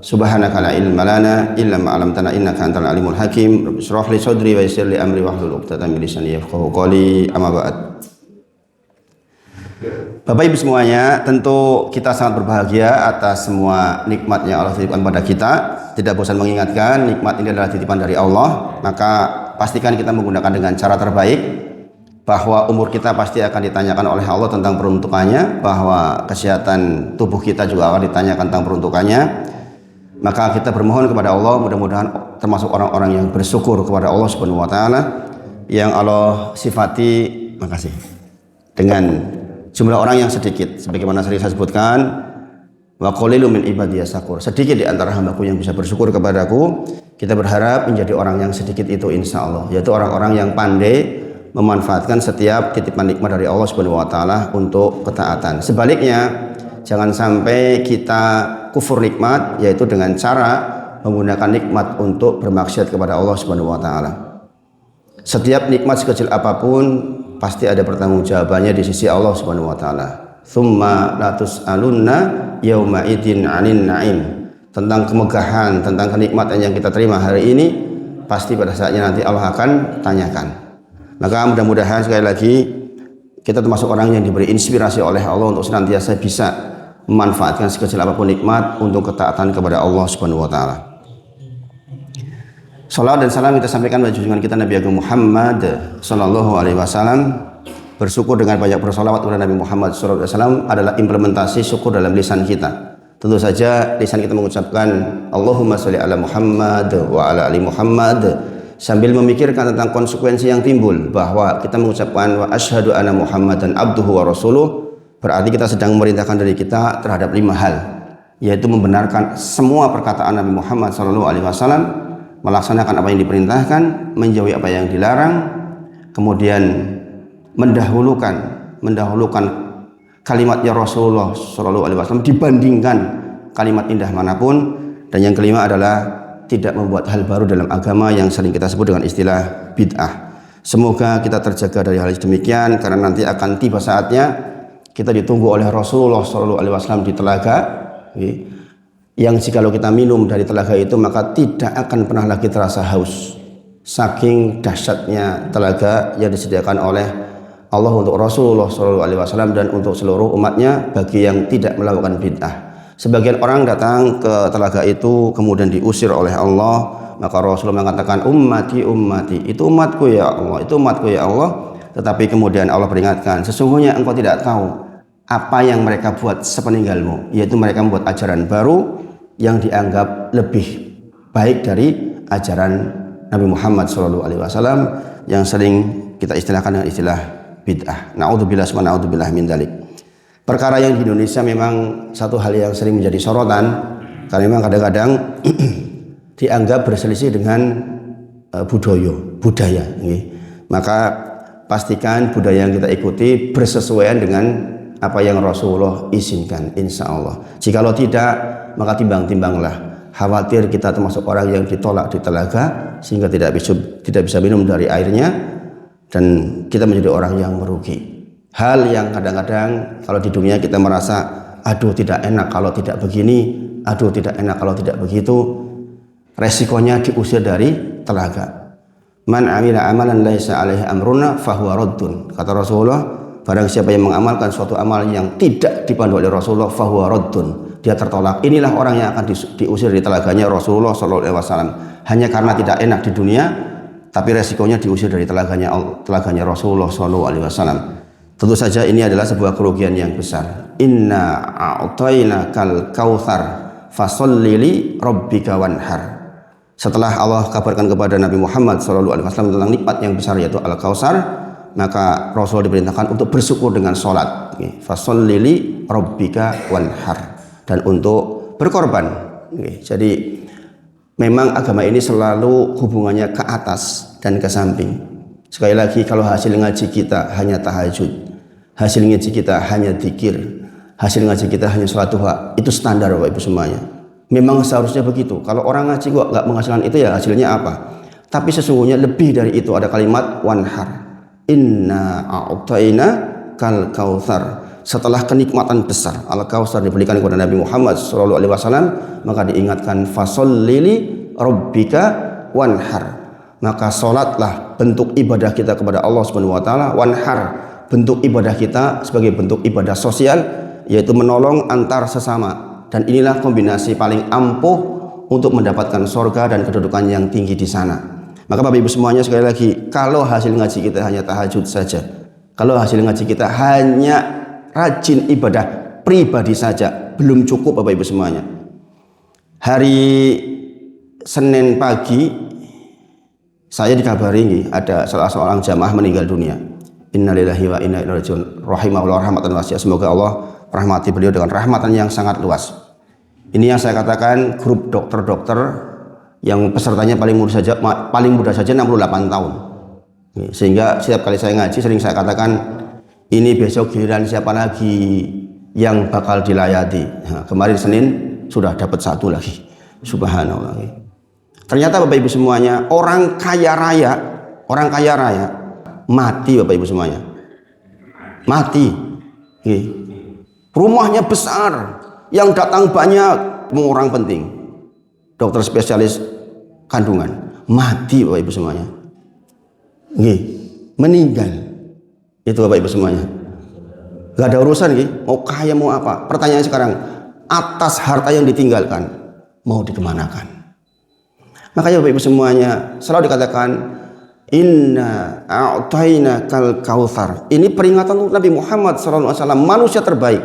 Subhanaka la ilma lana illa ma 'allamtana innaka antal alimul hakim. Rabbi shrah li sadri wa yassir li amri wahlul 'uqdatam min lisani yafqahu qawli. Amma ba'd. Bapak Ibu semuanya, tentu kita sangat berbahagia atas semua nikmat yang Allah titipkan pada kita. Tidak bosan mengingatkan, nikmat ini adalah titipan dari Allah. Maka pastikan kita menggunakan dengan cara terbaik, bahwa umur kita pasti akan ditanyakan oleh Allah tentang peruntukannya, bahwa kesehatan tubuh kita juga akan ditanyakan tentang peruntukannya. Maka kita bermohon kepada Allah, mudah-mudahan termasuk orang-orang yang bersyukur kepada Allah Subhanahu wa taala yang Allah sifati, makasih, dengan jumlah orang yang sedikit, sebagaimana sering saya sebutkan, wa qalilun min ibadiyas syakur, sedikit di antara hambaku yang bisa bersyukur kepadaku. Kita berharap menjadi orang yang sedikit itu insya Allah, yaitu orang-orang yang pandai memanfaatkan setiap titipan nikmat dari Allah Subhanahu wa taala untuk ketaatan. Sebaliknya, jangan sampai kita kufur nikmat, yaitu dengan cara menggunakan nikmat untuk bermaksiat kepada Allah Subhanahu wa taala. Setiap nikmat sekecil apapun pasti ada pertanggungjawabannya di sisi Allah Subhanahu wa taala. Tsumma la tus'alunna yauma idzin 'anin na'im. Tentang kemegahan, tentang kenikmatan yang kita terima hari ini, pasti pada saatnya nanti Allah akan tanyakan. Maka mudah-mudahan sekali lagi kita termasuk orang yang diberi inspirasi oleh Allah untuk senantiasa bisa memanfaatkan sekecil apapun nikmat untuk ketaatan kepada Allah Subhanahu wa taala. Salawat dan salam kita sampaikan pada junjungan kita Nabi Agung Muhammad sallallahu alaihi wasallam. Bersyukur dengan banyak bersolawat kepada Nabi Muhammad sallallahu alaihi wasallam adalah implementasi syukur dalam lisan kita. Tentu saja lisan kita mengucapkan Allahumma sholli ala Muhammad wa ala ali Muhammad, sambil memikirkan tentang konsekuensi yang timbul, bahwa kita mengucapkan wa asyhadu anna Muhammadan abduhu wa rasuluh, berarti kita sedang memerintahkan diri kita terhadap 5 hal, yaitu membenarkan semua perkataan Nabi Muhammad SAW, melaksanakan apa yang diperintahkan, menjauhi apa yang dilarang, kemudian mendahulukan kalimatnya Rasulullah SAW dibandingkan kalimat indah manapun, dan yang kelima adalah tidak membuat hal baru dalam agama yang sering kita sebut dengan istilah bid'ah. Semoga kita terjaga dari hal demikian, karena nanti akan tiba saatnya kita ditunggu oleh Rasulullah SAW di telaga, yang jikalau kita minum dari telaga itu maka tidak akan pernah lagi terasa haus, saking dahsyatnya telaga yang disediakan oleh Allah untuk Rasulullah SAW dan untuk seluruh umatnya bagi yang tidak melakukan bid'ah. Sebagian orang datang ke telaga itu kemudian diusir oleh Allah, maka Rasulullah mengatakan ummati ummati, itu umatku ya Allah, itu umatku ya Allah. Tetapi kemudian Allah peringatkan, sesungguhnya engkau tidak tahu apa yang mereka buat sepeninggalmu, yaitu mereka membuat ajaran baru yang dianggap lebih baik dari ajaran Nabi Muhammad SAW yang sering kita istilahkan dengan istilah bid'ah. Na'udzubillah wa na'udzubillah min dzalik. Perkara yang di Indonesia memang satu hal yang sering menjadi sorotan, karena memang kadang-kadang dianggap berselisih dengan budaya. Maka pastikan budaya yang kita ikuti bersesuaian dengan apa yang Rasulullah izinkan, insya Allah. Jikalau tidak, maka timbang-timbanglah. Khawatir kita termasuk orang yang ditolak di telaga sehingga tidak bisa minum dari airnya, dan kita menjadi orang yang merugi. Hal yang kadang-kadang kalau di dunia kita merasa, aduh tidak enak kalau tidak begini, aduh tidak enak kalau tidak begitu, resikonya diusir dari telaga. Man amila amalan laisa alaihi amruna fahuwa raddun. Kata Rasulullah, barang siapa yang mengamalkan suatu amal yang tidak dipandu oleh Rasulullah fahuwa raddun, dia tertolak. Inilah orang yang akan diusir di telaganya Rasulullah SAW. Hanya karena tidak enak di dunia, tapi resikonya diusir dari telaganya Rasulullah SAW. Tentu saja ini adalah sebuah kerugian yang besar. Inna a'tainakal kautsar fasholli li rabbika wanhar. Setelah Allah kabarkan kepada Nabi Muhammad SAW tentang nikmat yang besar yaitu Al-Kautsar, maka Rasul diperintahkan untuk bersyukur dengan sholat. Fasholli li rabbika wanhar, dan untuk berkorban. Jadi memang agama ini selalu hubungannya ke atas dan ke samping. Sekali lagi, kalau hasil ngaji kita hanya tahajud, hasil ngaji kita hanya dzikir, hasil ngaji kita hanya sholat duha, itu standar Bapak Ibu semuanya. Memang seharusnya begitu. Kalau orang ngaji kok nggak menghasilkan itu, ya hasilnya apa? Tapi sesungguhnya lebih dari itu, ada kalimat wanhar. Inna a'taina kal kautsar. Setelah kenikmatan besar Al-Kautsar diberikan kepada Nabi Muhammad SAW, maka diingatkan fashollili rabbika wanhar. Maka solatlah, bentuk ibadah kita kepada Allah Subhanahu wa taala, wanhar, bentuk ibadah kita sebagai bentuk ibadah sosial, yaitu menolong antar sesama. Dan inilah kombinasi paling ampuh untuk mendapatkan surga dan kedudukan yang tinggi di sana. Maka Bapak Ibu semuanya, sekali lagi, kalau hasil ngaji kita hanya tahajud saja, kalau hasil ngaji kita hanya rajin ibadah pribadi saja, belum cukup Bapak Ibu semuanya. Hari Senin pagi saya dikabari ada salah seorang jamaah meninggal dunia. Innalillahi wa inna ilaihi rajiun. Rahimahullah rahmatan wasi'ah. Semoga Allah rahmati beliau dengan rahmatan yang sangat luas. Ini yang saya katakan grup dokter-dokter yang pesertanya paling muda saja 68 tahun. Sehingga setiap kali saya ngaji sering saya katakan, ini besok giliran siapa lagi yang bakal dilayati. Nah, kemarin Senin sudah dapat satu lagi. Subhanallah. Ternyata Bapak Ibu semuanya, orang kaya raya mati Bapak Ibu semuanya. Mati. Rumahnya besar, yang datang banyak, orang penting. Dokter spesialis kandungan, mati Bapak Ibu semuanya. Meninggal. Itu Bapak Ibu semuanya. Gak ada urusan mau kaya mau apa. Pertanyaannya sekarang, atas harta yang ditinggalkan mau dikemanakan? Makanya Bapak Ibu semuanya selalu dikatakan inna a'tainakal kautsar. Ini peringatan untuk Nabi Muhammad SAW, manusia terbaik.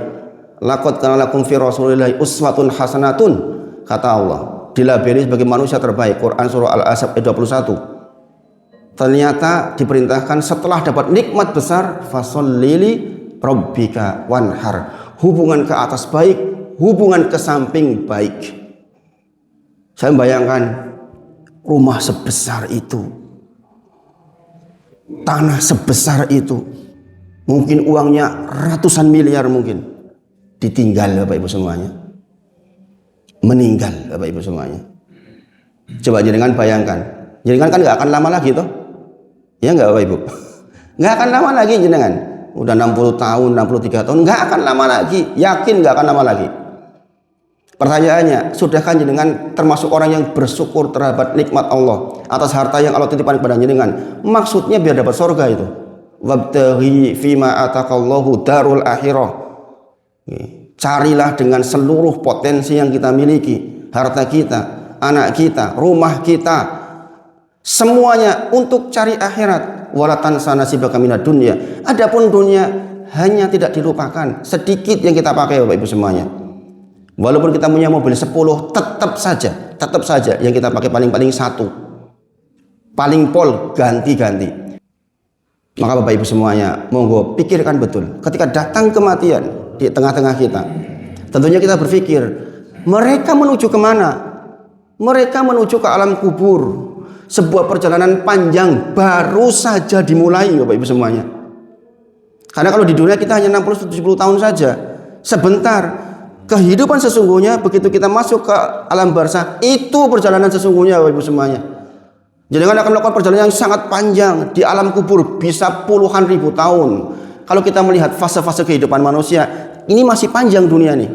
Laqad kana lakum fi rasulillahi uswatun hasanatun, kata Allah, dilabeli sebagai manusia terbaik. Quran surah Al-Ahzab ayat 21. Ternyata diperintahkan setelah dapat nikmat besar, fashollili rabbika wanhar. Hubungan ke atas baik, hubungan ke samping baik. Saya membayangkan rumah sebesar itu, tanah sebesar itu, mungkin uangnya ratusan miliar, mungkin ditinggal Bapak Ibu semuanya, meninggal Bapak Ibu semuanya. Coba jenengan bayangkan, jenengan kan nggak akan lama lagi toh, ya nggak Bapak Ibu? Nggak akan lama lagi jenengan, udah 60 tahun, 63 tahun, nggak akan lama lagi, yakin nggak akan lama lagi. Pertanyaannya, sudahkah jenengan termasuk orang yang bersyukur terhadap nikmat Allah atas harta yang Allah titipkan kepada jenengan? Maksudnya biar dapat surga itu. Wabtaghi fima ataqallahu darul akhirah. Carilah dengan seluruh potensi yang kita miliki, harta kita, anak kita, rumah kita, semuanya untuk cari akhirat. Wala tansa nasibaka minad dunya. Adapun dunia hanya tidak dilupakan, sedikit yang kita pakai Bapak Ibu semuanya. Walaupun kita punya mobil 10, tetap saja yang kita pakai paling-paling 1, paling pol ganti-ganti. Maka Bapak Ibu semuanya, monggo pikirkan betul, ketika datang kematian di tengah-tengah kita, tentunya kita berpikir, mereka menuju kemana? Mereka menuju ke alam kubur. Sebuah perjalanan panjang baru saja dimulai Bapak Ibu semuanya. Karena kalau di dunia kita hanya 60-70 tahun saja, sebentar. Kehidupan sesungguhnya begitu kita masuk ke alam barzah, itu perjalanan sesungguhnya Bapak Ibu semuanya. Jadi akan melakukan perjalanan yang sangat panjang di alam kubur, bisa puluhan ribu tahun. Kalau kita melihat fase-fase kehidupan manusia, ini masih panjang dunia nih.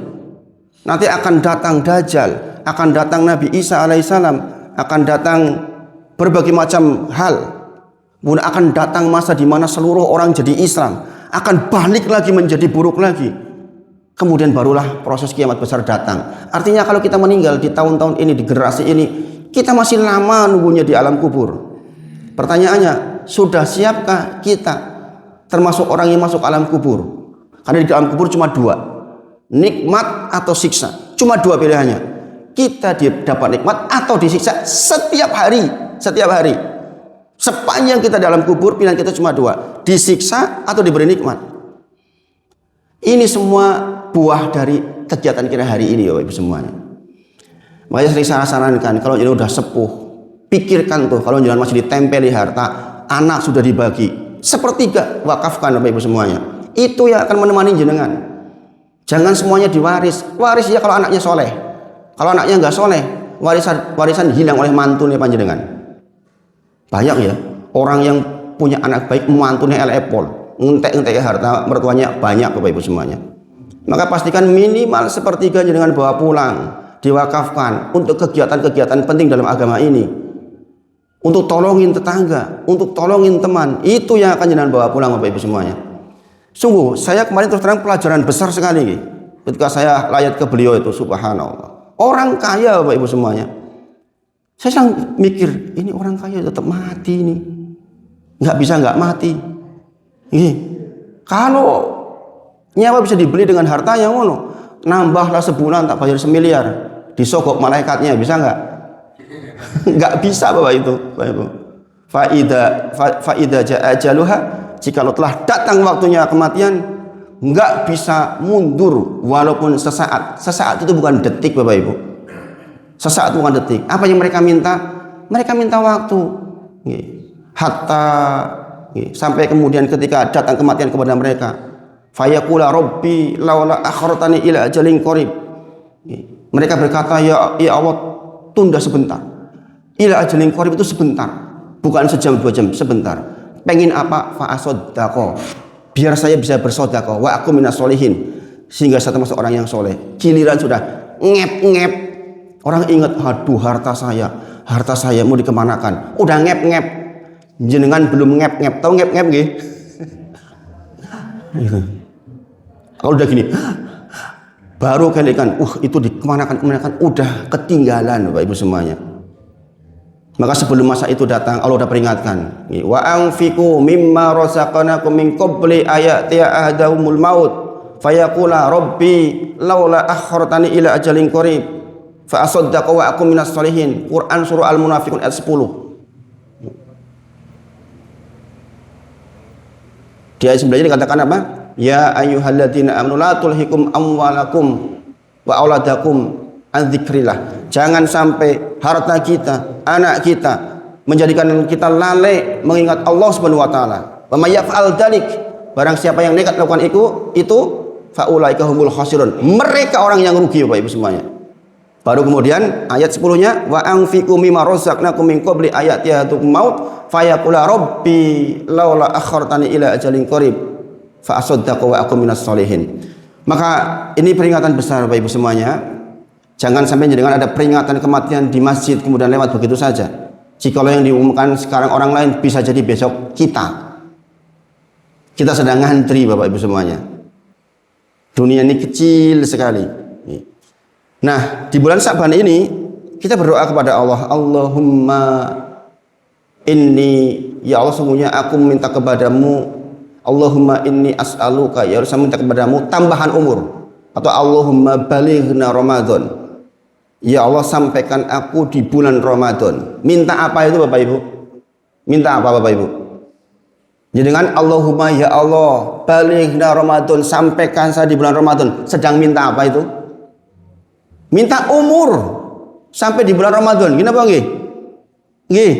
Nanti akan datang Dajjal, akan datang Nabi Isa alaihissalam, akan datang berbagai macam hal. Kemudian akan datang masa di mana seluruh orang jadi Islam, akan balik lagi menjadi buruk lagi. Kemudian barulah proses kiamat besar datang. Artinya kalau kita meninggal di tahun-tahun ini, di generasi ini, kita masih lama nunggunya di alam kubur. Pertanyaannya, sudah siapkah kita termasuk orang yang masuk alam kubur? Karena di alam kubur cuma 2, nikmat atau siksa. Cuma 2 pilihannya. Kita dapat nikmat atau disiksa setiap hari. Sepanjang kita dalam kubur, pilihan kita cuma 2, disiksa atau diberi nikmat. Ini semua buah dari kegiatan kita hari ini Bapak Ibu semuanya. Makanya sering saya sarankan, kalau ini udah sepuh, pikirkan tuh, kalau jangan masih ditempeli harta, anak sudah dibagi, 1/3 wakafkan Bapak Ibu semuanya. Itu yang akan menemani jenengan. Jangan semuanya diwaris. Waris ya kalau anaknya soleh. Kalau anaknya nggak soleh, warisan hilang oleh mantunya panjenengan. Banyak ya orang yang punya anak baik, mantunya elepol. ngentek harta mertuanya banyak Bapak Ibu semuanya. Maka pastikan minimal sepertiganya dengan bawa pulang, diwakafkan untuk kegiatan-kegiatan penting dalam agama ini. Untuk tolongin tetangga, untuk tolongin teman, itu yang akan jenengan bawa pulang Bapak Ibu semuanya. Sungguh, saya kemarin terus terang pelajaran besar sekali ketika saya layat ke beliau itu, subhanallah. Orang kaya Bapak Ibu semuanya. Saya sang mikir, ini orang kaya tetap mati ini. Nggak bisa nggak mati. Kalau nyawa bisa dibeli dengan harta yang ngono, nambahlah sebulan tak bayar 1 miliar, disogok malaikatnya, bisa nggak? Nggak bisa Bapak itu, Bapak Ibu. Faida jaa ajaluha, jika telah datang waktunya kematian, nggak bisa mundur walaupun sesaat. Sesaat itu bukan detik Bapak Ibu. Sesaat bukan detik. Apa yang mereka minta? Mereka minta waktu. Hatta sampai kemudian ketika datang kematian kepada mereka, fayaqula rabbi laula akhartani ila ajalin qarib. Mereka berkata, ya Allah, tunda sebentar. Ila ajalin qarib itu sebentar, bukan sejam 2 jam, sebentar. Pengen apa? Fa asaddaqo, biar saya bisa bersedekah, wa aku minas sholihin, sehingga saya termasuk orang yang soleh. Giliran sudah ngep-ngep, orang ingat, aduh harta saya mau dikemanakan, udah ngep-ngep, jenengan belum ngep-ngep, tahu ngep-ngep nggih? Kalau udah gini, baru kalian itu dikemanakan, udah ketinggalan Bapak Ibu semuanya. Maka sebelum masa itu datang, Allah udah peringatkan, wa anfiqu mimma razaqnakum min qabli ayati ahadahumul maut fayaqula rabbi laula akhartani ila ajalin qarib fa asaddaqa wa akum minas sholihin. Quran surah Al-Munafiqun ayat 10. Di ayat 9 dikatakan apa? Ya ayyuhalladzina amanu la tulhikum amwalakum wa auladakum an dzikrillah. Jangan sampai harta kita, anak kita menjadikan kita lalai mengingat Allah Subhanahu wa taala. Wa may yaf'al dzalik, barang siapa yang nekat melakukan itu faulaika humul khasirun. Mereka orang yang rugi Bapak Ibu semuanya. Baru kemudian ayat 10-nya wa anfiqu mimma razaqnakum min qabli ayati ahadakum maut fayaqula rabbi laula akhartani ila ajalin qarib fa asaddaqa wa akum minas sholihin. Maka ini peringatan besar Bapak Ibu semuanya. Jangan sampai dengan ada peringatan kematian di masjid kemudian lewat begitu saja. Jikalau yang diumumkan sekarang orang lain, bisa jadi besok kita sedang ngantri Bapak Ibu semuanya. Dunia ini kecil sekali. Nah, di bulan Sa'ban ini kita berdoa kepada Allah, Allahumma inni, ya Allah sungguhnya aku minta kepadamu, Allahumma inni as'aluka, ya Allah saya minta kepadamu tambahan umur, atau Allahumma balighna Ramadan. Ya Allah sampaikan aku di bulan Ramadan. Minta apa itu Bapak Ibu? Minta apa Bapak Ibu? Jadi dengan Allahumma ya Allah balighna Ramadan, sampaikan saya di bulan Ramadan. Sedang minta apa itu? Minta umur sampai di bulan Ramadan. Kenapa nggih? Nggih,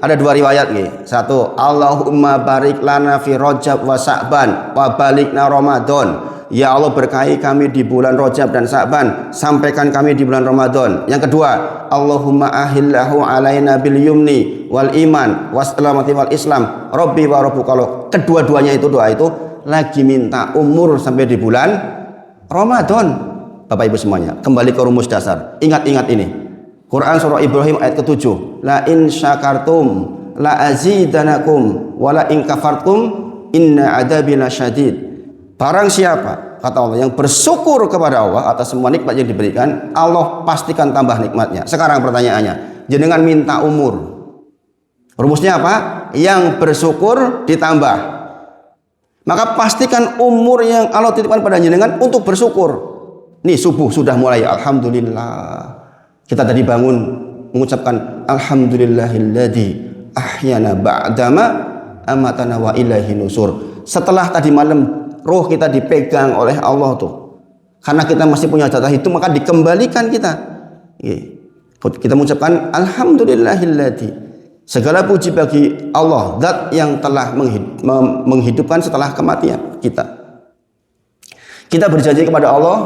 ada 2 riwayat nggih. Satu, Allahumma barik lana fi Rajab wa Sa'ban wa balighna Ramadan. Ya Allah berkahi kami di bulan Rajab dan Sa'ban, sampaikan kami di bulan Ramadan. Yang kedua, Allahumma ahillahu alaina bil yumni wal iman wassalamati wal islam rabbi wa rabbuka. Kedua-duanya itu doa itu lagi minta umur sampai di bulan Ramadan. Bapak Ibu semuanya, kembali ke rumus dasar. Ingat-ingat ini. Quran surah Ibrahim ayat ke-7. La in syakartum la azidanakum wa la in kafartum inna adabi lasyadid. Barang siapa, kata Allah, yang bersyukur kepada Allah atas semua nikmat yang diberikan, Allah pastikan tambah nikmatnya. Sekarang pertanyaannya, jenengan minta umur. Rumusnya apa? Yang bersyukur ditambah. Maka pastikan umur yang Allah titipkan pada jenengan untuk bersyukur. Nih subuh sudah mulai, alhamdulillah. Kita tadi bangun mengucapkan alhamdulillahilladzi ahyana ba'dama amatana wa ilaihi nusur. Setelah tadi malam roh kita dipegang oleh Allah tuh, karena kita masih punya jatah itu, maka dikembalikan kita. Kita mengucapkan alhamdulillahilladzi, segala puji bagi Allah, zat yang telah menghidupkan setelah kematian kita. Kita berjanji kepada Allah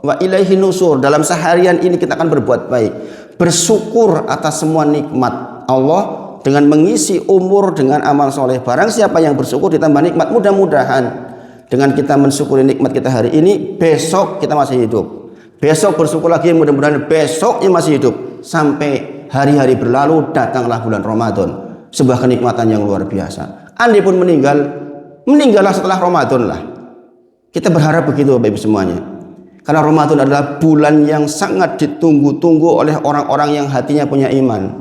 wa ilaihi nusur, dalam seharian ini kita akan berbuat baik, bersyukur atas semua nikmat Allah, dengan mengisi umur dengan amal soleh. Barang siapa yang bersyukur ditambah nikmat, mudah-mudahan dengan kita mensyukuri nikmat kita hari ini, besok kita masih hidup. Besok bersyukur lagi, mudah-mudahan besoknya masih hidup. Sampai hari-hari berlalu, datanglah bulan Ramadan. Sebuah kenikmatan yang luar biasa. Andai pun meninggallah setelah Ramadan lah. Kita berharap begitu Bapak Ibu semuanya. Karena Ramadan adalah bulan yang sangat ditunggu-tunggu oleh orang-orang yang hatinya punya iman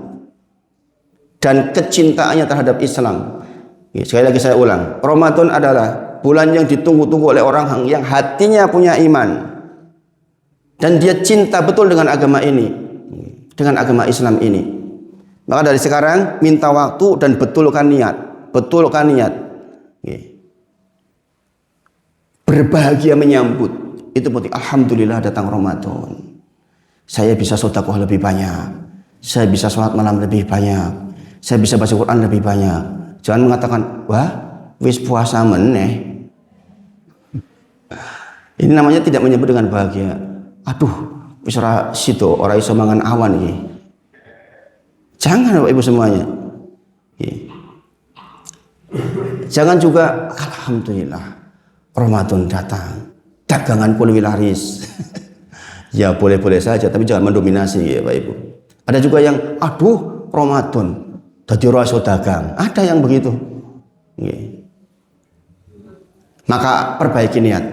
dan kecintaannya terhadap Islam. Sekali lagi saya ulang, Ramadan adalah bulan yang ditunggu-tunggu oleh orang yang hatinya punya iman dan dia cinta betul dengan agama ini, dengan agama Islam ini. Maka dari sekarang minta waktu dan betulkan niat. Berbahagia menyambut. Itu penting. Alhamdulillah datang Ramadan. Saya bisa sedekah lebih banyak. Saya bisa sholat malam lebih banyak. Saya bisa baca Quran lebih banyak. Jangan mengatakan, wah, wis puasa meneh. Ini namanya tidak menyebut dengan bahagia. Aduh, wis ora sido, ora iso mangan awan iki. Jangan Bapak Ibu semuanya. Jangan juga alhamdulillah Ramadan datang. Dagangan pun laris. Ya boleh-boleh saja, tapi jangan mendominasi ya Pak Ibu. Ada juga yang aduh Ramadan dadi ora iso dagang. Ada yang begitu. Maka perbaiki niat.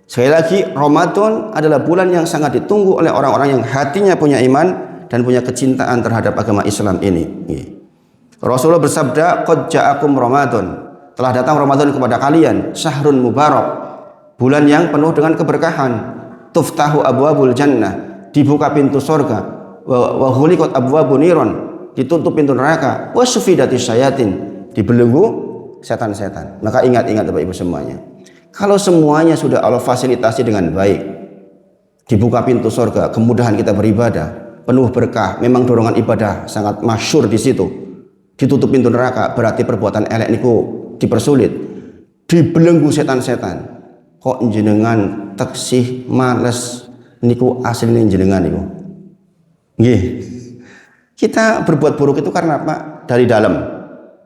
Sekali lagi, Ramadan adalah bulan yang sangat ditunggu oleh orang-orang yang hatinya punya iman dan punya kecintaan terhadap agama Islam ini. Rasulullah bersabda, "Qad ja'akum Ramadan." Telah datang Ramadan kepada kalian, syahrun mubarak. Bulan yang penuh dengan keberkahan. Tuftahu abwabul jannah, dibuka pintu surga. Wa ghuliqat abwabun niron, ditutup pintu neraka. Wa sufidatis syayatin, dibelenggu setan-setan. Maka ingat-ingat Bapak Ibu semuanya. Kalau semuanya sudah Allah fasilitasi dengan baik, dibuka pintu surga, kemudahan kita beribadah, penuh berkah, memang dorongan ibadah sangat masyhur di situ. Ditutup pintu neraka, berarti perbuatan elek niku dipersulit. Dibelenggu setan-setan. Kok jenengan teksih males niku aslinya jenengan niku. Nggih. Kita berbuat buruk itu karena apa? Dari dalam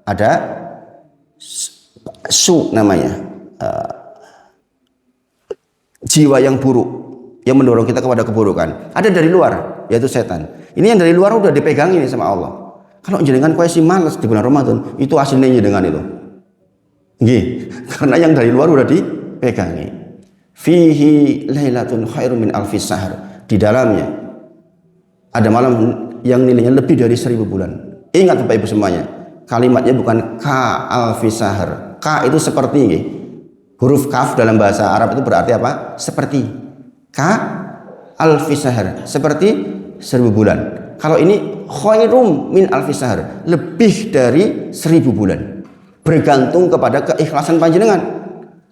ada namanya. Jiwa yang buruk yang mendorong kita kepada keburukan. Ada dari luar, yaitu setan. Ini yang dari luar udah dipegang ini sama Allah. Kalau jenengan kowe si males di bulan Ramadan, itu aslinya jenengan itu. Nggih, karena yang dari luar udah dipegangi. Fihi lailatun khairum min alfis syahr. Di dalamnya ada malam yang nilainya lebih dari 1000 bulan. Ingat Bapak Ibu semuanya, kalimatnya bukan ka alfis syahr. Ka itu seperti nggih. Huruf kaf dalam bahasa Arab itu berarti apa? Seperti. Ka alfis syahr, seperti 1000 bulan. Kalau ini khairum min alfis syahr, lebih dari 1000 bulan. Bergantung kepada keikhlasan panjenengan.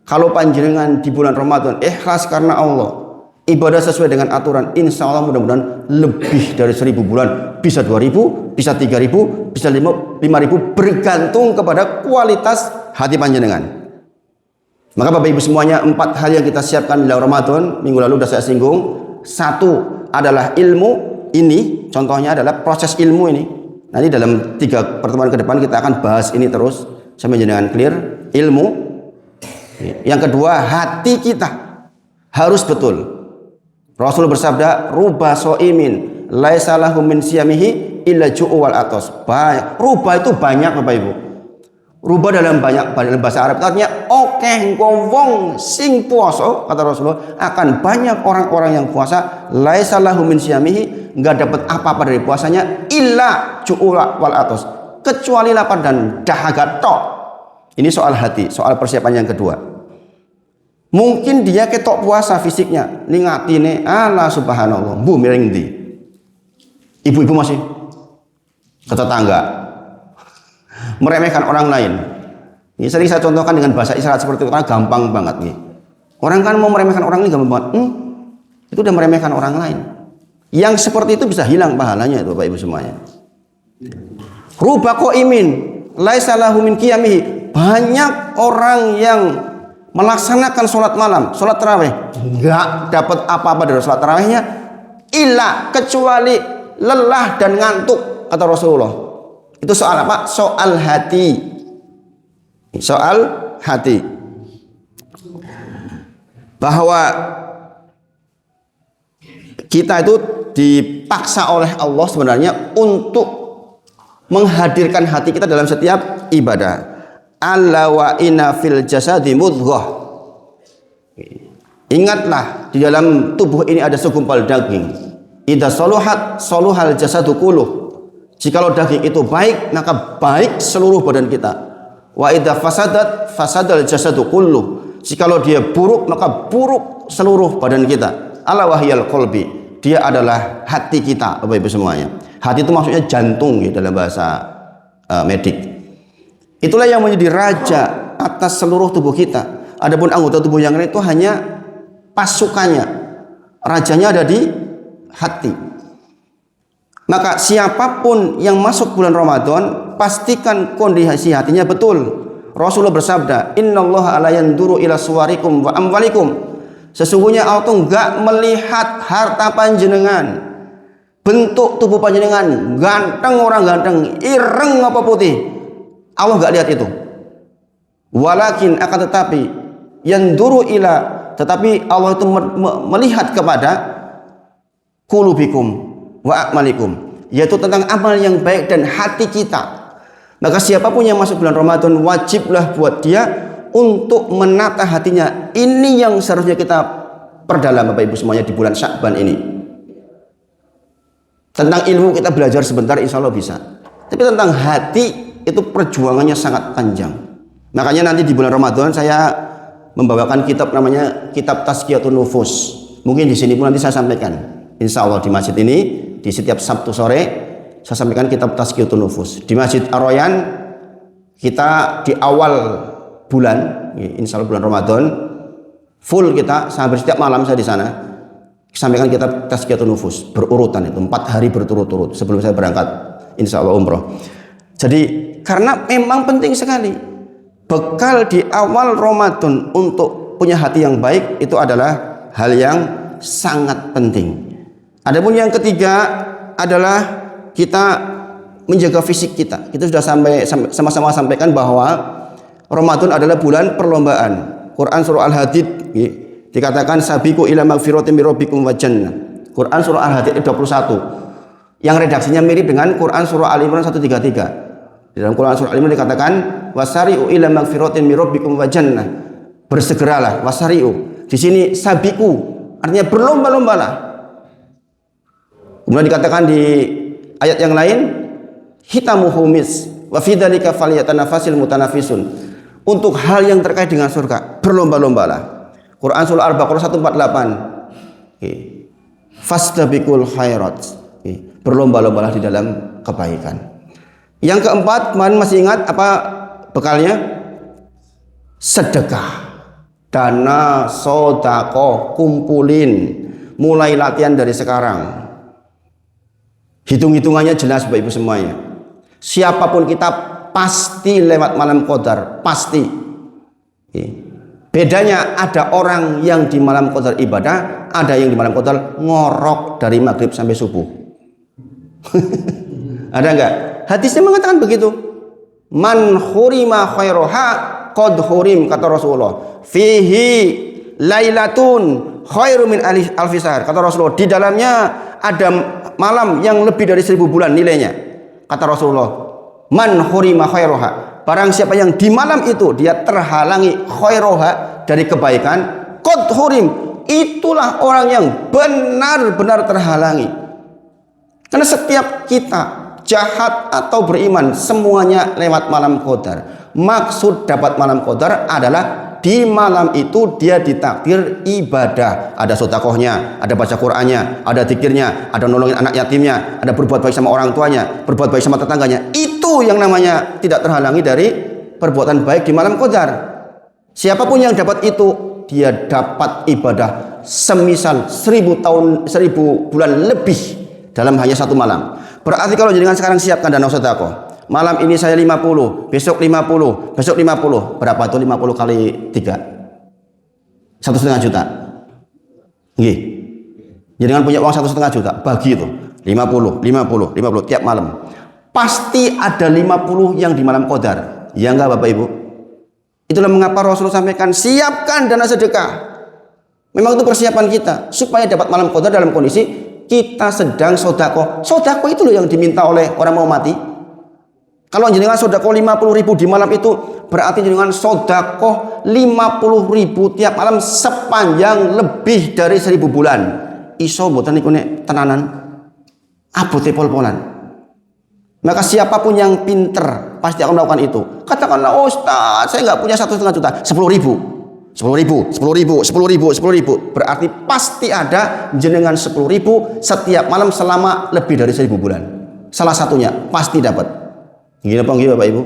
Kalau panjenengan di bulan Ramadan ikhlas karena Allah, ibadah sesuai dengan aturan, insya Allah mudah-mudahan lebih dari 1000 bulan, bisa 2000, bisa 3000, bisa 5000, bergantung kepada kualitas hati panjenengan. Maka Bapak Ibu semuanya, 4 hal yang kita siapkan di bulan Ramadan, minggu lalu sudah saya singgung. 1 adalah ilmu ini, contohnya adalah proses ilmu ini. Nanti dalam 3 pertemuan ke depan kita akan bahas ini terus sampai jenengan clear ilmu. Yang kedua, hati kita harus betul. Rasul bersabda, ruba so'imin laisa lahu min siyamihi illa ju'u wal atos. Ruba itu banyak Bapak Ibu. Ruba dalam bahasa Arab artinya oke wong sing puasa, kata Rasulullah, akan banyak orang-orang yang puasa laisa lahu min siyamihi, enggak dapat apa-apa dari puasanya illa ju'u wal atos, kecuali lapar dan dahaga tok. Ini soal hati, soal persiapan yang kedua. Mungkin dia ketok puasa fisiknya, ning atine Allah subhanallah, bu miring ndi. Ibu-ibu masih ke tetangga, meremehkan orang lain. Ini sering saya contohkan dengan bahasa isyarat seperti itu karena gampang banget nih. Orang kan mau meremehkan orang ini gampang banget. Itu udah meremehkan orang lain. Yang seperti itu bisa hilang pahalanya itu Bapak Ibu semuanya. Ruba qaimin laisa lahu min qiyamihi. Banyak orang yang melaksanakan sholat malam, sholat tarawih, nggak dapat apa-apa dari sholat tarawihnya, illa kecuali lelah dan ngantuk, kata Rasulullah. Itu soal apa? Soal hati. Soal hati. Bahwa kita itu dipaksa oleh Allah sebenarnya untuk menghadirkan hati kita dalam setiap ibadah. Alla wa inna fil jasadi mudghah. Ingatlah, di dalam tubuh ini ada segumpal daging. Idza saluhat saluhal jasadu kulluh. Jikalau daging itu baik, maka baik seluruh badan kita. Wa idza fasadat fasadal jasadu kulluh. Jikalau dia buruk, maka buruk seluruh badan kita. Ala wahyal qalbi. Dia adalah hati kita, Bapak Ibu semuanya. Hati itu maksudnya jantung ya, dalam bahasa medik. Itulah yang menjadi raja atas seluruh tubuh kita. Adapun anggota tubuh yang lain itu hanya pasukannya. Rajanya ada di hati. Maka siapapun yang masuk bulan Ramadan, pastikan kondisi hatinya betul. Rasulullah bersabda, "Innallaha la yanduru ila suwarikum wa amwalikum." Sesungguhnya Allah tuh enggak melihat harta panjenengan, bentuk tubuh panjenengan, ganteng orang ganteng, ireng apa putih. Allah enggak lihat itu. Walakin akan tetapi yanduru ila, tetapi Allah itu melihat kepada qulubikum wa a'malikum, yaitu tentang amal yang baik dan hati kita. Maka siapapun yang masuk bulan Ramadan, wajiblah buat dia untuk menata hatinya. Ini yang seharusnya kita perdalam Bapak Ibu semuanya di bulan Sya'ban ini. Tentang ilmu kita belajar sebentar, insya Allah bisa. Tapi tentang hati itu perjuangannya sangat panjang. Makanya nanti di bulan Ramadan saya membawakan kitab namanya Kitab Tazkiyatun Nufus. Mungkin di sini pun nanti saya sampaikan. Insya Allah di masjid ini di setiap Sabtu sore saya sampaikan Kitab Tazkiyatun Nufus. Di Masjid Ar-Royan kita di awal bulan, insya Allah bulan Ramadan full kita sampai setiap malam saya di sana sampaikan Kitab Tazkiyatun Nufus berurutan itu 4 hari berturut-turut sebelum saya berangkat insya Allah umroh. Jadi karena memang penting sekali bekal di awal Ramadan untuk punya hati yang baik itu adalah hal yang sangat penting. Adapun yang ketiga adalah kita menjaga fisik kita. Kita sudah sama-sama sampaikan bahwa Ramadan adalah bulan perlombaan. Quran surah Al-Hadid dikatakan sabiqu ila magfiratin min rabbikum wa jannah. Quran surah Al-Hadid 21. Yang redaksinya mirip dengan Quran surah Al-Imran 133. Di dalam Quran surah Al-Imran dikatakan wasari'u ila magfiratin min rabbikum wa jannah. Bersegeralah, wasari'u. Di sini sabiqu artinya berlomba-lombalah. Kemudian dikatakan di ayat yang lain hitamuhu mis wa fi dzalika falyatanafasil mutanafisun. Untuk hal yang terkait dengan surga berlomba-lombalah. Quran surah Al-Baqarah 148. Fastabiqul khairat. Berlomba-lombalah di dalam kebaikan. Yang keempat, kemarin masih ingat apa bekalnya? Sedekah. Dana, sedekah, kumpulin. Mulai latihan dari sekarang. Hitung-hitungannya jelas Bapak Ibu semuanya. Siapapun kita pasti lewat malam qadar, pasti. Bedanya ada orang yang di malam qadar ibadah, ada yang di malam qadar ngorok dari maghrib sampai subuh. Ada enggak? Hadisnya mengatakan begitu. Man khurima khairoha qad hurim, kata Rasulullah. Fihi lailatun khairu min alfisar, kata Rasulullah. Di dalamnya ada malam yang lebih dari 1000 bulan nilainya, kata Rasulullah. Man khurima khairoha, barang siapa yang di malam itu dia terhalangi khairoha dari kebaikan, qad hurim, itulah orang yang benar-benar terhalangi. Karena setiap kita jahat atau beriman semuanya lewat malam qadar. Maksud dapat malam qadar adalah di malam itu dia ditakdir ibadah. Ada sedekahnya, ada baca Qur'annya, ada zikirnya, ada nolongin anak yatimnya, ada berbuat baik sama orang tuanya, berbuat baik sama tetangganya. Itu yang namanya tidak terhalangi dari perbuatan baik di malam qadar. Siapapun yang dapat itu, dia dapat ibadah semisal 1000 tahun, 1000 bulan lebih dalam hanya satu malam. Berarti kalau jenengan sekarang siapkan dana sedekah. Malam ini saya 50, besok 50, besok 50. Berapa tuh 50 kali 3? 1,5 juta. Nggih. Jenengan punya uang 1,5 juta, bagi itu. 50 tiap malam. pasti ada 50 yang di malam Qadar. Ya enggak Bapak Ibu? Itulah mengapa Rasulullah sampaikan, siapkan dana sedekah. Memang itu persiapan kita supaya dapat malam Qadar dalam kondisi kita sedang sedekah. Sedekah itu loh yang diminta oleh orang mau mati. Kalau jenengan sedekah 50.000 di malam itu, berarti jenengan sedekah 50.000 tiap malam sepanjang lebih dari 1000 bulan. Iso mboten niku nek tenanan abote pol-polan. Maka siapapun yang pinter pasti akan melakukan itu. Katakanlah, Ustaz, saya nggak punya 1,5 juta, 10.000. 10.000, 10.000, 10.000, 10.000. Berarti pasti ada jenengan 10.000 setiap malam selama lebih dari 1000 bulan. Salah satunya pasti dapat. Gini apa enggak Bapak Ibu?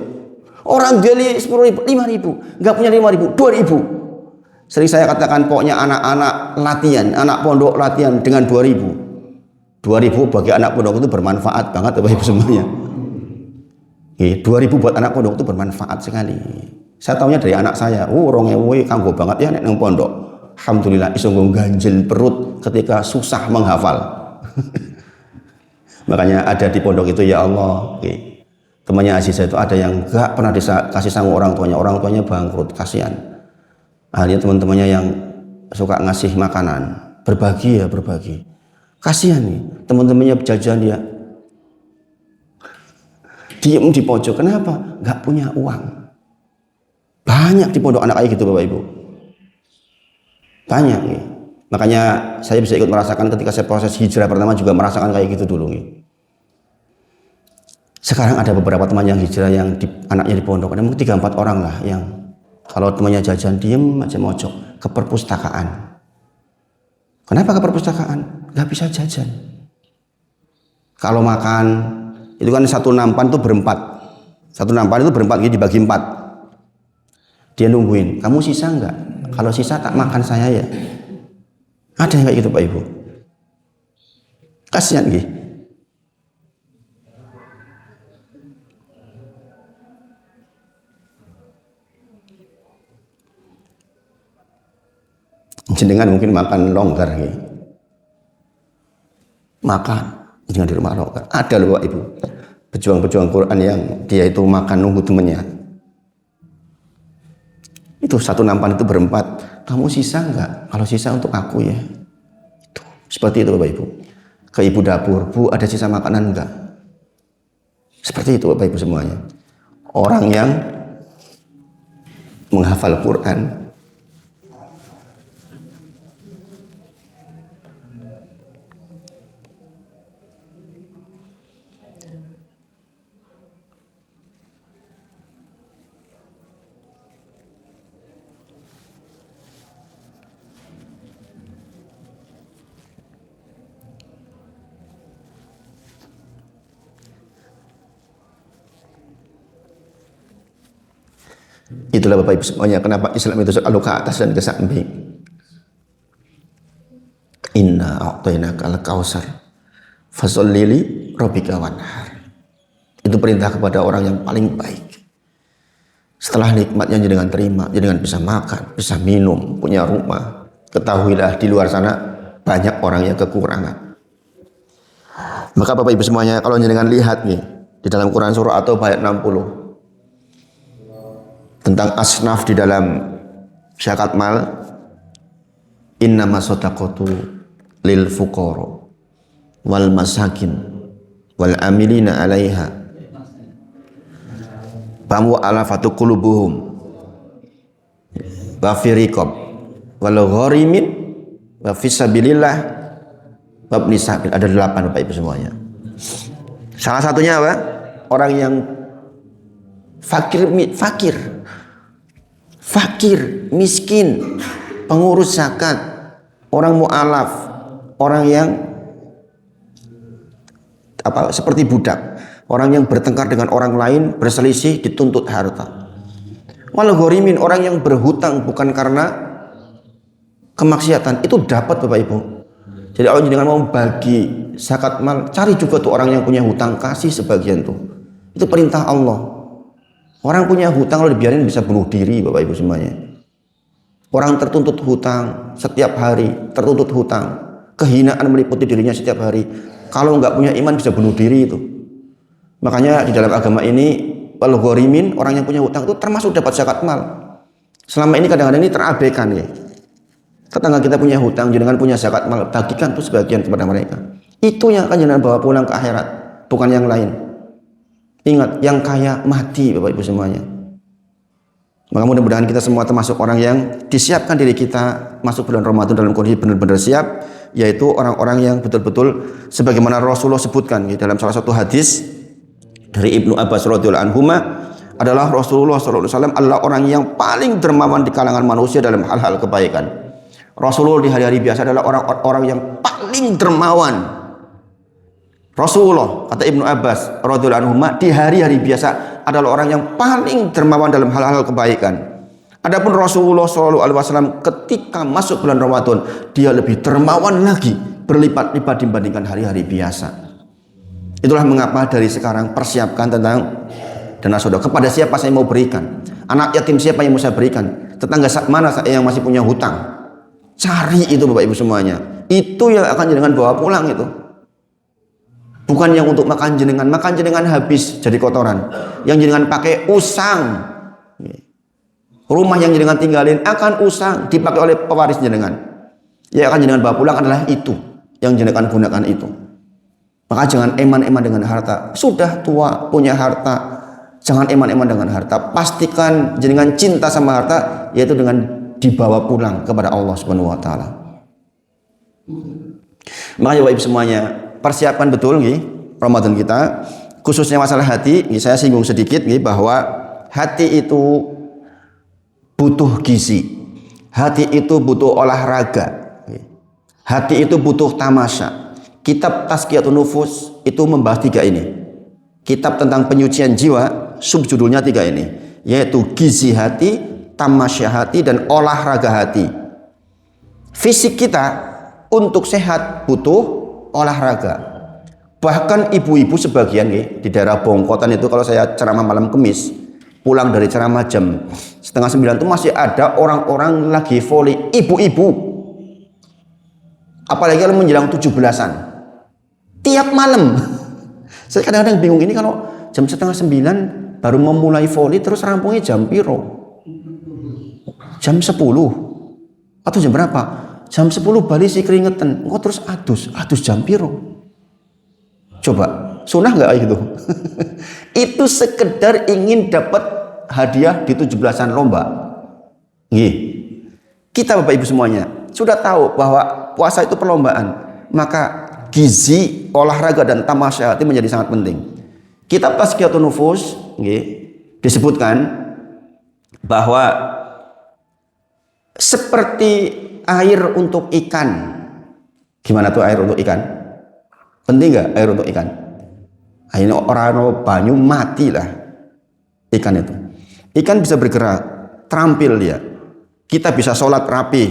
Orang jeli 10.000, 5.000, nggak punya 5.000, 2.000. Sering saya katakan pokoknya anak-anak latihan, anak pondok latihan dengan 2.000. 2.000 bagi anak pondok itu bermanfaat banget Bapak Ibu semuanya. 2.000 buat anak pondok itu bermanfaat sekali. Saya tahunya dari anak saya, orang ewe kanggo banget ya nek nang pondok. Alhamdulillah iso ganjil perut ketika susah menghafal. Makanya ada di pondok itu ya Allah. Temannya Aziza itu ada yang gak pernah dikasih sanggup orang tuanya bangkrut, kasihan. Akhirnya teman-temannya yang suka ngasih makanan, berbagi. Kasihan nih, teman-temannya jajan dia. Diem di pojok, kenapa? Gak punya uang. Banyak di pondok anak kayak gitu Bapak Ibu. Banyak nih. Makanya saya bisa ikut merasakan ketika saya proses hijrah pertama juga merasakan kayak gitu dulu nih. Sekarang ada beberapa teman yang hijrah yang anaknya di pondok. Ada mungkin 3-4 orang lah yang kalau temannya jajan diem aja mojok ke perpustakaan. Kenapa ke perpustakaan? Gak bisa jajan. Kalau makan itu kan satu nampan itu berempat. Satu nampan itu berempat gitu dibagi 4. Dia nungguin, kamu sisa enggak? Kalau sisa tak makan saya ya. Ada yang kayak gitu Pak Ibu. Kasihan gitu. Jenengan mungkin makan longgar gitu. Makan jangan di rumah longgar. Ada loh Pak Ibu. Pejuang-pejuang Quran yang dia itu makan nunggu temennya. Itu satu nampan itu berempat. Kamu sisa enggak? Kalau sisa untuk aku ya. Itu seperti itu Bapak Ibu. Ke ibu dapur, Bu ada sisa makanan enggak? Seperti itu Bapak Ibu semuanya. Orang yang menghafal Quran, itulah Bapak Ibu semuanya kenapa Islam itu selalu ke atas dan ke samping. Inna a'tainaka al-kautsar fasholli li rabbika wanhar. Itu perintah kepada orang yang paling baik. Setelah nikmatnya jenengan terima, jenengan bisa makan, bisa minum, punya rumah. Ketahuilah di luar sana banyak orang yang kekurangan. Maka Bapak Ibu semuanya kalau jenengan lihat nih di dalam Quran surah atau ayat 60 tentang asnaf di dalam zakat mal, innama shadaqatu lil fuqara wal masakin wal amilina 'alaiha wa alafatu qulubuhum wa fi riqab wal gharimin wa fi sabilillah wa ibnis sabil. Ada 8 Bapak Ibu semuanya. Salah satunya apa? Orang yang fakir, miskin, pengurus zakat, orang mu'alaf, orang yang seperti budak, orang yang bertengkar dengan orang lain, berselisih, dituntut harta. Wal gharimin, orang yang berhutang bukan karena kemaksiatan, itu dapat Bapak Ibu. Jadi kalau jangan mau bagi zakat mal, cari juga tuh orang yang punya hutang, kasih sebagian tuh. Itu perintah Allah. Orang punya hutang kalau dibiarin bisa bunuh diri Bapak Ibu semuanya. Orang tertuntut hutang setiap hari, tertuntut hutang, kehinaan meliputi dirinya setiap hari. Kalau nggak punya iman bisa bunuh diri itu. Makanya di dalam agama ini al-ghorimin, orang yang punya hutang itu termasuk dapat zakat mal. Selama ini kadang-kadang ini terabaikan ya. Tetangga kita punya hutang, jenengan punya zakat mal, bagikan tuh sebagian kepada mereka. Itu yang akan jenengan bawa pulang ke akhirat, bukan yang lain. Ingat, yang kaya mati Bapak Ibu semuanya. Maka mudah-mudahan kita semua termasuk orang yang disiapkan diri kita masuk bulan Ramadan dalam kondisi benar-benar siap, yaitu orang-orang yang betul-betul sebagaimana Rasulullah sebutkan ya, dalam salah satu hadis dari Ibnu Abbas radhiyallahu anhu adalah Rasulullah SAW adalah orang yang paling dermawan di kalangan manusia dalam hal-hal kebaikan. Rasulullah di hari-hari biasa adalah orang-orang yang paling dermawan. Rasulullah, kata Ibnu Abbas radhiyallahu anhu, di hari-hari biasa adalah orang yang paling dermawan dalam hal-hal kebaikan. Adapun Rasulullah SAW ketika masuk bulan Ramadan, dia lebih dermawan lagi, berlipat-lipat dibandingkan hari-hari biasa. Itulah mengapa dari sekarang persiapkan tentang dana sedekah. Kepada siapa saya mau berikan? Anak yatim siapa yang mau saya berikan? Tetangga mana saya yang masih punya hutang? Cari itu Bapak Ibu semuanya. Itu yang akan jenengan bawa pulang itu. Bukan yang untuk makan jenengan habis jadi kotoran. Yang jenengan pakai usang. Rumah yang jenengan tinggalin akan usang, dipakai oleh pewaris jenengan. Yang akan jenengan bawa pulang adalah itu, yang jenengan gunakan itu. Maka jangan eman-eman dengan harta. Sudah tua punya harta, jangan eman-eman dengan harta. Pastikan jenengan cinta sama harta, yaitu dengan dibawa pulang kepada Allah Subhanahu wa taala. Makanya Bapak Ibu semuanya, persiapan betul nih Ramadan kita, khususnya masalah hati. Nih, saya singgung sedikit nih bahwa hati itu butuh gizi. Hati itu butuh olahraga. Hati itu butuh tamasya. Kitab Tazkiyatun Nufus itu membahas 3 ini. Kitab tentang penyucian jiwa, subjudulnya 3 ini, yaitu gizi hati, tamasya hati, dan olahraga hati. Fisik kita untuk sehat butuh olahraga. Bahkan ibu-ibu sebagian nih, di daerah Bongkotan itu, kalau saya ceramah malam Kamis, pulang dari ceramah jam 8:30 itu masih ada orang-orang lagi voli, ibu-ibu. Apalagi kalau menjelang 17-an. Tiap malam. Saya kadang-kadang bingung, ini kalau jam 8:30 baru memulai voli, terus rampungnya jam piro? Jam 10 atau jam berapa? Jam 10 balik si keringetan, kok terus adus jam piro? Coba, sunnah nggak gitu? Itu sekedar ingin dapat hadiah di 17-an lomba. Nggih. Kita Bapak Ibu semuanya sudah tahu bahwa puasa itu perlombaan, maka gizi, olahraga, dan tamasya hati menjadi sangat penting. Kitab Tazkiyatun Nufus disebutkan bahwa seperti air untuk ikan. Gimana tuh air untuk ikan? Penting nggak air untuk ikan? Ini orang banyu matilah ikan itu. Ikan bisa bergerak, terampil dia. Kita bisa sholat rapi,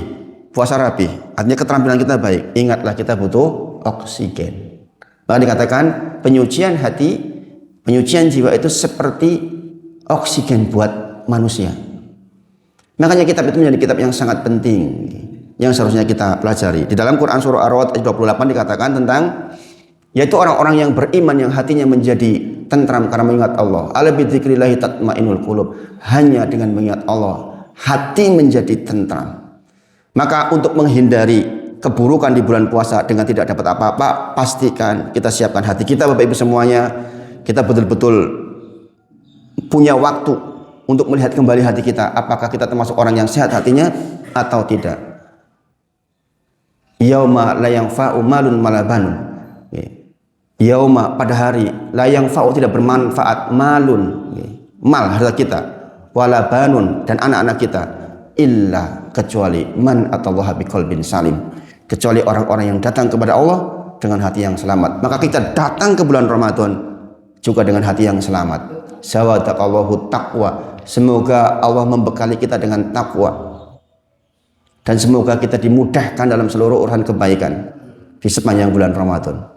puasa rapi. Artinya keterampilan kita baik. Ingatlah kita butuh oksigen. Maka dikatakan penyucian hati, penyucian jiwa itu seperti oksigen buat manusia. Makanya kitab itu menjadi kitab yang sangat penting, yang seharusnya kita pelajari. Di dalam Quran surah Ar-Ra'd ayat 28 dikatakan tentang, yaitu orang-orang yang beriman yang hatinya menjadi tentram karena mengingat Allah. Ala bidzikrillahi tatmainnul qulub. Hanya dengan mengingat Allah, hati menjadi tentram. Maka untuk menghindari keburukan di bulan puasa dengan tidak dapat apa-apa, pastikan kita siapkan hati kita Bapak Ibu semuanya. Kita betul-betul punya waktu untuk melihat kembali hati kita, apakah kita termasuk orang yang sehat hatinya atau tidak. Yauma la yanfa'u malun wala banun. Yauma, pada hari, la yanfa'u, tidak bermanfaat, malun, mal harta kita, wala banun, dan anak-anak kita, illa, kecuali man atallaha biqalbin salim, kecuali orang-orang yang datang kepada Allah dengan hati yang selamat. Maka kita datang ke bulan Ramadan juga dengan hati yang selamat. Zawadaqallahu taqwa. Semoga Allah membekali kita dengan takwa, dan semoga kita dimudahkan dalam seluruh urusan kebaikan di sepanjang bulan Ramadan.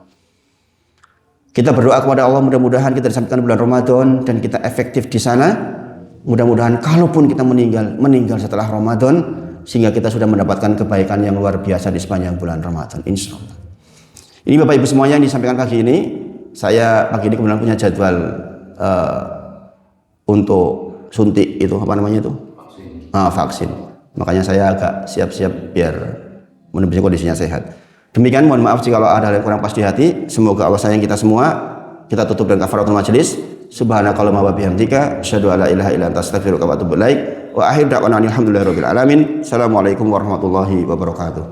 Kita berdoa kepada Allah, mudah-mudahan kita disampaikan bulan Ramadan dan kita efektif di sana. Mudah-mudahan kalaupun kita meninggal setelah Ramadan, sehingga kita sudah mendapatkan kebaikan yang luar biasa di sepanjang bulan Ramadan, insya Allah. Ini Bapak Ibu semuanya yang disampaikan pagi ini. saya pagi ini kebetulan punya jadwal untuk suntik itu apa namanya itu? Vaksin. Makanya saya agak siap-siap biar mudah-mudahan kondisinya sehat. Demikian, mohon maaf jika ada hal yang kurang pas di hati. Semoga Allah sayang kita semua. Kita tutup dengan kafaratul majelis. Subhanakallahumma wa bihamdika asyhadu an la ilaha illa anta astaghfiruka wa atubu ilaik. Wa akhir da'wana alhamdulillahirabbil alamin. Assalamualaikum warahmatullahi wabarakatuh.